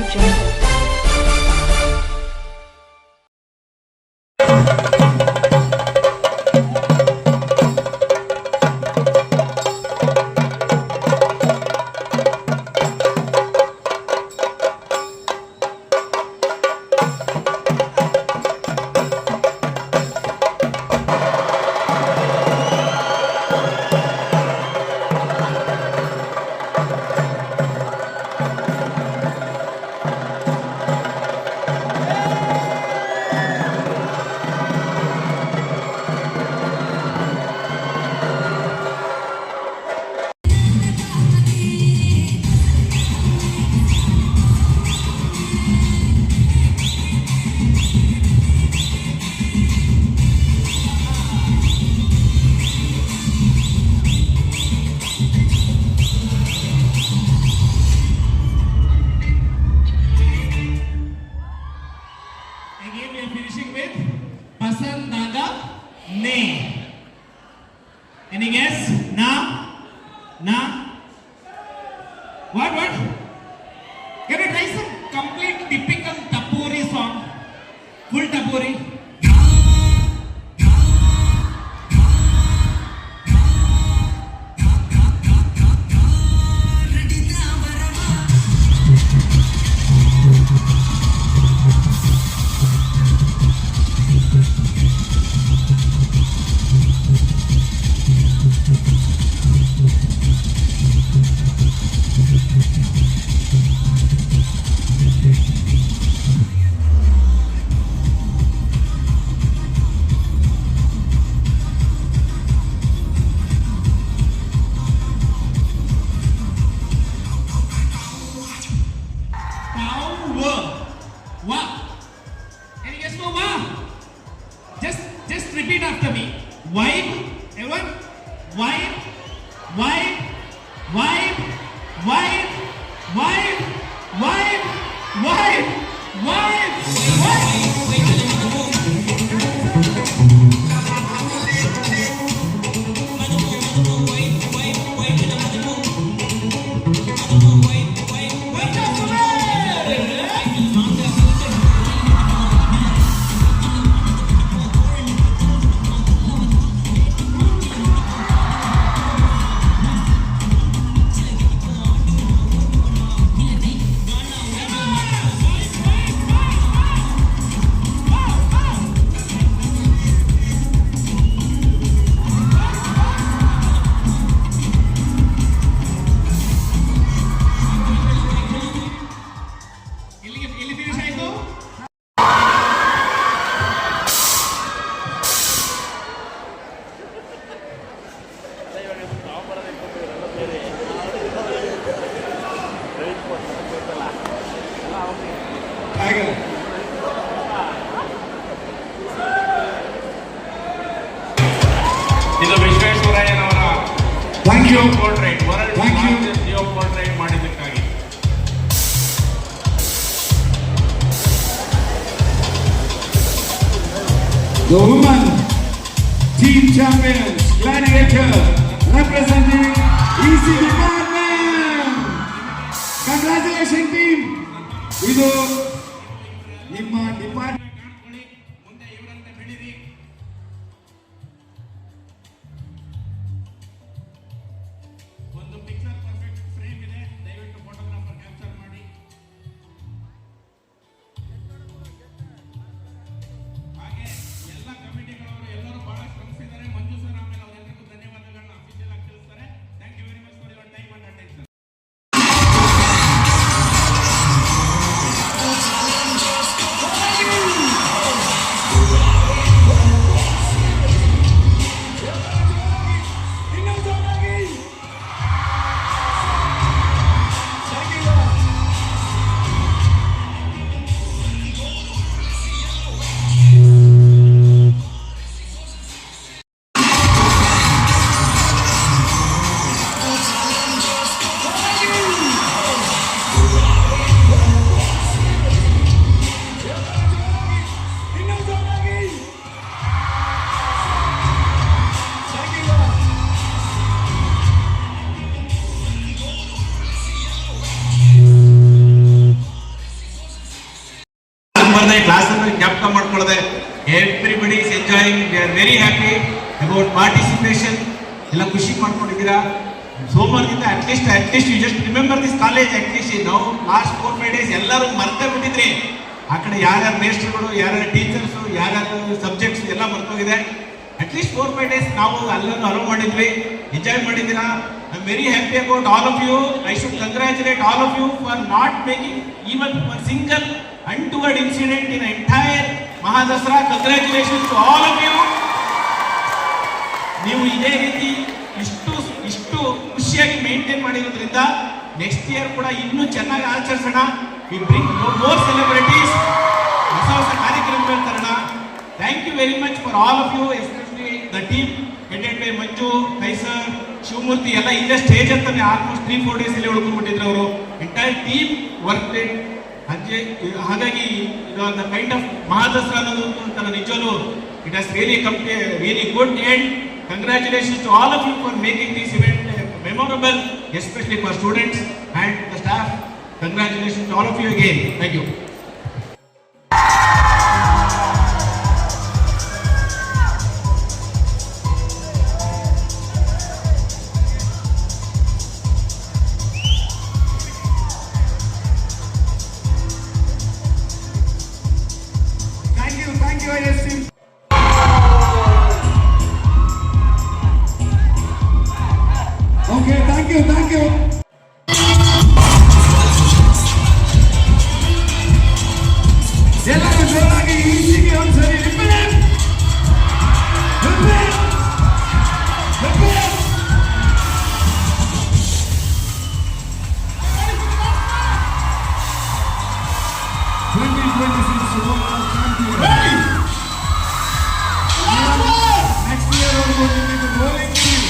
Jungle. Again we are finishing with Pasand Naga Ne. Any guess? Na? What? Can you try some complete typical Tapuri song? Full Tapuri. Wow. Any guess for wow? Just repeat after me. Vibe. Everyone? Vibe. ಇದು ವಿಶ್ವೇಶ್ವರಯ್ಯನವರ geo portrait world geo portrait ಮಾಡಿದ್ದಕ್ಕಾಗಿ The women team champions gladiator representing EC department. Congratulations team. ಇದು ನಿಮ್ಮ department graduation ಎಲ್ಲ ಖುಷಿ ಮಾಡ್ಕೊಂಡಿದ್ದೀರಾ. ಸೋಮವಾರದಿಂದ at least you just remember this college. At least ನಾವು ಲಾಸ್ಟ್ 4-5 ಡೇಸ್ ಎಲ್ಲರೂ ಮರ್ತೇ ಬಿಟ್ಟಿದ್ರಿ. ಆ ಕಡೆ ಯಾರ್ಯಾರು ಮೇಸ್ಟರ್ಗಳು, ಯಾರ್ಯಾರು ಟೀಚರ್ಸು, ಯಾರ್ಯಾರು ಸಬ್ಜೆಕ್ಟ್ಸ್ ಎಲ್ಲ ಮರ್ತೋಗಿದೆ. ಅಟ್ಲೀಸ್ಟ್ 4-5 ಡೇಸ್ ನಾವು ಅಲ್ಲನ್ನು ಅಲೋ ಮಾಡಿದ್ವಿ, ಎಂಜಾಯ್ ಮಾಡಿದ್ದೀರಾ. I am very happy about all of you. I should congratulate all of you for not making even for single untoward incident in entire Mahadasara. Congratulations to all of you. ನೀವು ಇದೇ ರೀತಿ ಇಷ್ಟು ಖುಷಿಯಾಗಿ maintain ಮಾಡಿರೋದ್ರಿಂದ next year ಕೂಡ ಇನ್ನೂ ಚೆನ್ನಾಗಿ ಆಚರಿಸೋಣ. ವಿ ಬ್ರಿಂಗ್ ಮೋರ್ ಸೆಲೆಬ್ರಿಟೀಸ್, ಹೊಸ ಕಾರ್ಯಕ್ರಮಗಳು ತರೋಣ. Thank you very much for all of you, especially the team headed by Manju, Kaiser, Shivamurthy ಎಲ್ಲ ಇಲ್ಲೇ ಸ್ಟೇಜ್ ಅಂತಾನೆ ಆಲ್ಮೋಸ್ಟ್ 3-4 ಡೇಸ್ ಇಲ್ಲಿ ಉಳ್ಕೊಂಡ್ಬಿಟ್ಟಿದ್ರು ಅವರು. Entire team work date. ಹಾಗಾಗಿ ಇದು ಕೈಂಡ್ ಆಫ್ ಮಹಾದಸರಾ ಅನ್ನೋದು ಅಂತ ನಿಜವೂ it has really good end. Congratulations to all of you for making this event memorable, especially for students and the staff. Congratulations to all of you again. Thank you. Thank you, ISC. Okay, thank you. ಎಲ್ಲರೂ ಜೋರಾಗಿ ಈಸಿಗೆ ಒಂದ್ಸರಿ repair. 2026 World Champion. Next year ಅವ್ರಿಗೂ ನಿಮಗೆ rolling team.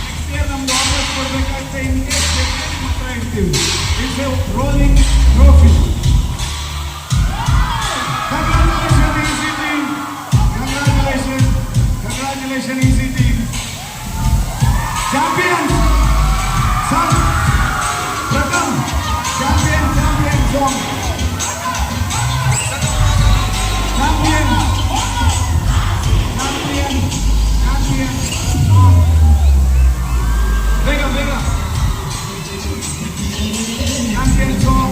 Next year ನಮ್ಗೆ ವಾಪಸ್ ಕೊಡಬೇಕಾಗುತ್ತೆ. In case ಮಾತ್ರ ಇರ್ತೀವಿ. It's A rolling trophy. Congratulations, easy team. Champions. Son. Pratham. Champion song. Champion song. Bigger. Champion song.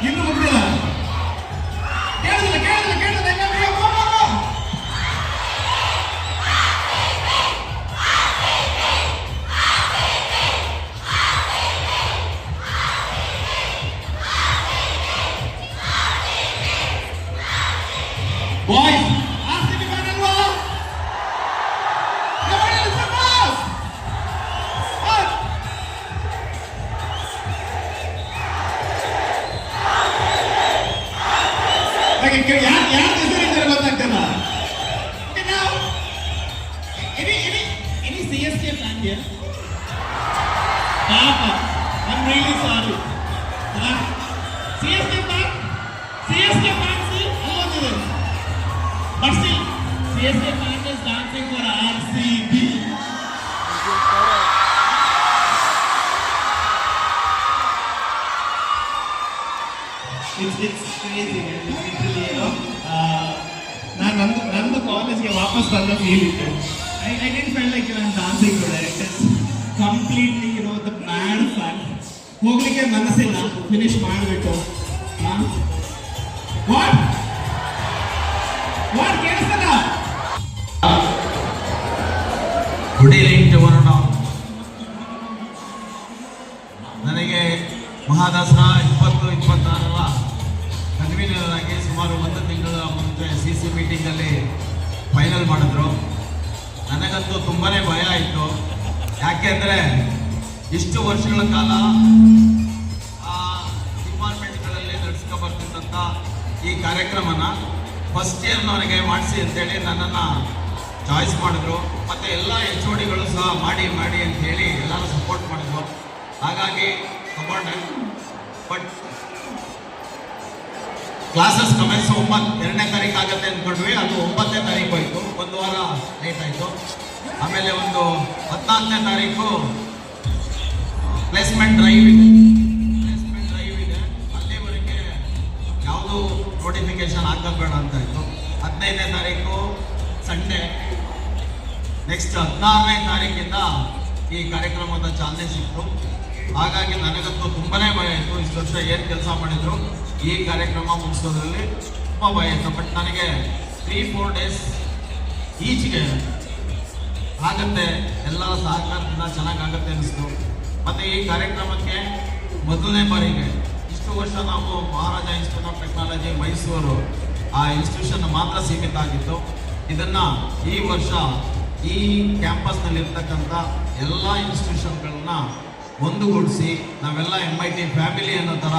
ಇನ್ನು ಮುಗಿದಿಲ್ಲ. ಕೇಳಿಲ್ಲ. Boys, RCB fan ಅಲ್ವಾ? ಯಾರು ಹೆಸರಿದ್ದಾರೆ ಗೊತ್ತಾಗ್ತಲ್ಲ. Any CSK fan here? Papa, I'm really sorry. CSK fans alone with us. But still, CSK fan is dancing for RCB. It's crazy. ನಂದು ಕಾಲೇಜ್ಗೆ ವಾಪಸ್ ಬಂದ feel ಇತ್ತು. I didn't feel like I'm dancing today. It's completely the mad fun. ಹೋಗ್ಲಿಕ್ಕೆ ಮನಸ್ಸಿಲ್ಲ, finish ಮಾಡಿಬಿಟ್ಟು. What ಕೇಳಿಸ್ತದ? Good evening to one. ನನಗೆ ಮಹಾದಸರಾ 2026ರ ಕನ್ವೀನರ್ ಆಗಿ ಸುಮಾರು 1 ತಿಂಗಳ ಮುಂಚೆ CC ಮೀಟಿಂಗಲ್ಲಿ ಫೈನಲ್ ಮಾಡಿದ್ರು. ನನಗಂತೂ ತುಂಬಾ ಭಯ ಆಯಿತು. ಯಾಕೆಂದರೆ ಇಷ್ಟು ವರ್ಷಗಳ ಕಾಲ ಡಿಪಾರ್ಟ್ಮೆಂಟ್ಗಳಲ್ಲಿ ನಡೆಸ್ಕೊ ಬರ್ತಿದ್ದಂಥ ಈ ಕಾರ್ಯಕ್ರಮನ ಫಸ್ಟ್ ಇಯರ್ನವರೆಗೆ ಮಾಡಿಸಿ ಅಂತೇಳಿ ನನ್ನನ್ನು ಚಾಯ್ಸ್ ಮಾಡಿದ್ರು. ಮತ್ತು ಎಲ್ಲ HODಗಳು ಸಹ ಮಾಡಿ ಅಂತ ಹೇಳಿ ಎಲ್ಲರೂ ಸಪೋರ್ಟ್ ಮಾಡಿದ್ರು. ಹಾಗಾಗಿ ತಗೊಂಡೆ. ಬಟ್ ಕ್ಲಾಸಸ್ ಕಮೆನ್ಸ್ 2ನೇ ತಾರೀಕು ಆಗುತ್ತೆ ಅಂದ್ಕೊಂಡ್ವಿ. ಅದು 9ನೇ ತಾರೀಕು ಹೋಯಿತು. 1 ವಾರ ಲೇಟ್ ಆಯಿತು. ಆಮೇಲೆ ಒಂದು 14ನೇ ತಾರೀಕು ಪ್ಲೇಸ್ಮೆಂಟ್ ಡ್ರೈವ್ ಇದೆ. ಅಲ್ಲಿವರೆಗೆ ಯಾವುದು ನೋಟಿಫಿಕೇಶನ್ ಹಾಕಬೇಡ ಅಂತ ಇತ್ತು. 15ನೇ ತಾರೀಕು ಸಂಡೇ. ನೆಕ್ಸ್ಟ್ 16ನೇ ತಾರೀಕಿಂದ ಈ ಕಾರ್ಯಕ್ರಮದ ಚಾಲನೆ ಸಿಕ್ತು. ಹಾಗಾಗಿ ನನಗಂತೂ ತುಂಬನೇ ಭಯ ಇತ್ತು. ಇಷ್ಟು ವರ್ಷ ಏನು ಕೆಲಸ ಮಾಡಿದ್ರು ಈ ಕಾರ್ಯಕ್ರಮ ಮುಗಿಸೋದ್ರಲ್ಲಿ ತುಂಬ ಭಯ ಇತ್ತು. ಬಟ್ ನನಗೆ 3-4 ಡೇಸ್ ಈಚೆಗೆ ಆಗತ್ತೆ, ಎಲ್ಲರ ಸಹಕಾರದಿಂದ ಚೆನ್ನಾಗಾಗತ್ತೆ ಅನಿಸ್ತು. ಮತ್ತು ಈ ಕಾರ್ಯಕ್ರಮಕ್ಕೆ ಮೊದಲನೇ ಬಾರಿಗೆ ಇಷ್ಟು ವರ್ಷ ನಾವು ಮಹಾರಾಜ ಇನ್ಸ್ಟಿಟ್ಯೂಟ್ ಆಫ್ ಟೆಕ್ನಾಲಜಿ ಮೈಸೂರು ಆ ಇನ್ಸ್ಟಿಟ್ಯೂಷನ್ ಮಾತ್ರ ಸೀಮಿತ ಆಗಿತ್ತು. ಇದನ್ನು ಈ ವರ್ಷ ಈ ಕ್ಯಾಂಪಸ್ನಲ್ಲಿರ್ತಕ್ಕಂಥ ಎಲ್ಲ ಇನ್ಸ್ಟಿಟ್ಯೂಷನ್ಗಳನ್ನ ಒಂದುಗೂಡಿಸಿ ನಾವೆಲ್ಲ MIT ಫ್ಯಾಮಿಲಿ ಅನ್ನೋ ಥರ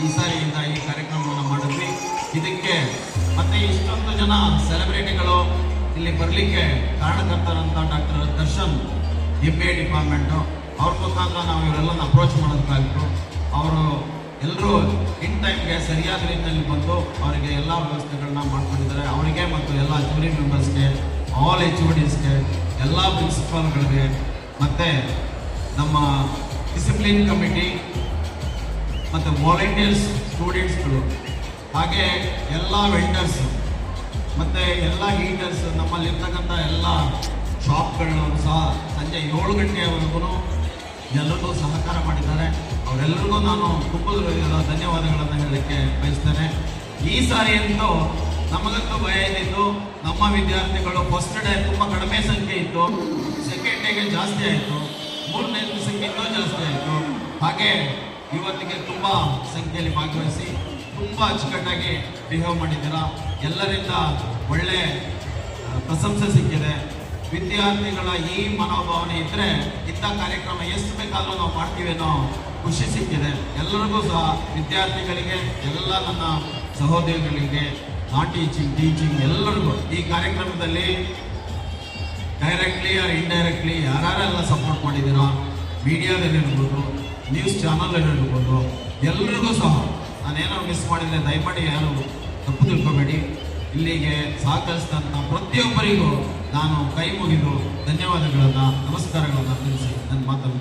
ಈ ಸಾರಿಯಿಂದ ಈ ಕಾರ್ಯಕ್ರಮವನ್ನು ಮಾಡಿದ್ವಿ. ಇದಕ್ಕೆ ಮತ್ತೆ ಇಷ್ಟೊಂದು ಜನ ಸೆಲೆಬ್ರಿಟಿಗಳು ಇಲ್ಲಿ ಬರಲಿಕ್ಕೆ ಕಾರಣಕರ್ತರಂತ ಡಾಕ್ಟರ್ ದರ್ಶನ್ MBA ಡಿಪಾರ್ಟ್ಮೆಂಟು ಅವ್ರ ಮುಖಾಂತರ ನಾವು ಇವರೆಲ್ಲನ ಅಪ್ರೋಚ್ ಮಾಡೋದಕ್ಕಾಗಿತ್ತು. ಅವರು ಎಲ್ಲರೂ ಇನ್ ಟೈಮ್ಗೆ ಸರಿಯಾದ ರೀತಿಯಲ್ಲಿ ಬಂದು ಅವರಿಗೆ ಎಲ್ಲ ವ್ಯವಸ್ಥೆಗಳನ್ನ ಮಾಡ್ಕೊಂಡಿದ್ದಾರೆ. ಅವರಿಗೆ ಮತ್ತು ಎಲ್ಲ ಜೂರಿ ಮೆಂಬರ್ಸ್ಗೆ, ಆಲ್ HODಸ್ಗೆ, ಎಲ್ಲ ಪ್ರಿನ್ಸಿಪಾಲ್ಗಳಿಗೆ, ಮತ್ತು ನಮ್ಮ ಡಿಸಿಪ್ಲಿನ್ ಕಮಿಟಿ ಮತ್ತು ವಾಲಂಟಿಯರ್ಸ್, ಸ್ಟೂಡೆಂಟ್ಸ್ಗಳು, ಹಾಗೆ ಎಲ್ಲ ವೆಂಡರ್ಸ್ ಮತ್ತು ಎಲ್ಲ ಹೀಟರ್ಸ್, ನಮ್ಮಲ್ಲಿರ್ತಕ್ಕಂಥ ಎಲ್ಲ ಶಾಪ್ಗಳನ್ನೂ ಸಹ ಸಂಜೆ 7 ಗಂಟೆಯವರೆಗೂ ಎಲ್ಲರಿಗೂ ಸಹಕಾರ ಮಾಡಿದ್ದಾರೆ. ಅವರೆಲ್ಲರಿಗೂ ನಾನು ತುಂಬ ಧನ್ಯವಾದಗಳನ್ನು ಹೇಳಲಿಕ್ಕೆ ಬಯಸ್ತೇನೆ. ಈ ಸಾರಿ ಅಂತೂ ನಮಗಂತೂ ಭಯ ಇದ್ದಿದ್ದು ನಮ್ಮ ವಿದ್ಯಾರ್ಥಿಗಳು ಫಸ್ಟ್ ಡೇ ತುಂಬ ಕಡಿಮೆ ಸಂಖ್ಯೆ ಇತ್ತು, ಸೆಕೆಂಡ್ ಡೇಗೆ ಜಾಸ್ತಿ ಆಯಿತು, 3ನೇ ದಿವಸಕ್ಕೆ ಇನ್ನೂ ಜಾಸ್ತಿ ಆಯಿತು. ಹಾಗೆ ಇವತ್ತಿಗೆ ತುಂಬ ಸಂಖ್ಯೆಯಲ್ಲಿ ಭಾಗವಹಿಸಿ ತುಂಬ ಅಚ್ಚುಕಟ್ಟಾಗಿ ಬಿಹೇವ್ ಮಾಡಿದ್ದೀರಾ. ಎಲ್ಲರಿಂದ ಒಳ್ಳೆ ಪ್ರಶಂಸೆ ಸಿಕ್ಕಿದೆ. ವಿದ್ಯಾರ್ಥಿಗಳ ಈ ಮನೋಭಾವನೆ ಇದ್ದರೆ ಇಂಥ ಕಾರ್ಯಕ್ರಮ ಎಷ್ಟು ಬೇಕಾದರೂ ನಾವು ಮಾಡ್ತೀವಿ ಅನ್ನೋ ಖುಷಿ ಸಿಕ್ಕಿದೆ. ಎಲ್ಲರಿಗೂ ಸಹ ವಿದ್ಯಾರ್ಥಿಗಳಿಗೆ, ಎಲ್ಲ ನನ್ನ ಸಹೋದರಿಗಳಿಗೆ, ನಾನ್ ಟೀಚಿಂಗ್ ಎಲ್ಲರಿಗೂ ಈ ಕಾರ್ಯಕ್ರಮದಲ್ಲಿ ಡೈರೆಕ್ಟ್ಲಿ ಆರ್ ಇಂಡೈರೆಕ್ಟ್ಲಿ ಯಾರ್ಯಾರೆಲ್ಲ ಸಪೋರ್ಟ್ ಮಾಡಿದ್ದೀರಾ, ಮೀಡಿಯಾದಲ್ಲಿರ್ಬೋದು, ನ್ಯೂಸ್ ಚಾನಲಲ್ಲಿರ್ಬೋದು, ಎಲ್ಲರಿಗೂ ಸಹ ನಾನೇನೋ ಮಿಸ್ ಮಾಡಿದರೆ ದಯಮಾಡಿ ಯಾರು ತಪ್ಪು ತಿಳ್ಕೊಬೇಡಿ. ಇಲ್ಲಿಗೆ ಸಹಕರಿಸಿದಂಥ ಪ್ರತಿಯೊಬ್ಬರಿಗೂ ನಾನು ಕೈ ಮುಗಿದು ಧನ್ಯವಾದಗಳನ್ನು, ನಮಸ್ಕಾರಗಳನ್ನು ತಿಳಿಸಿ ನನ್ನ ಮಾತನ್ನು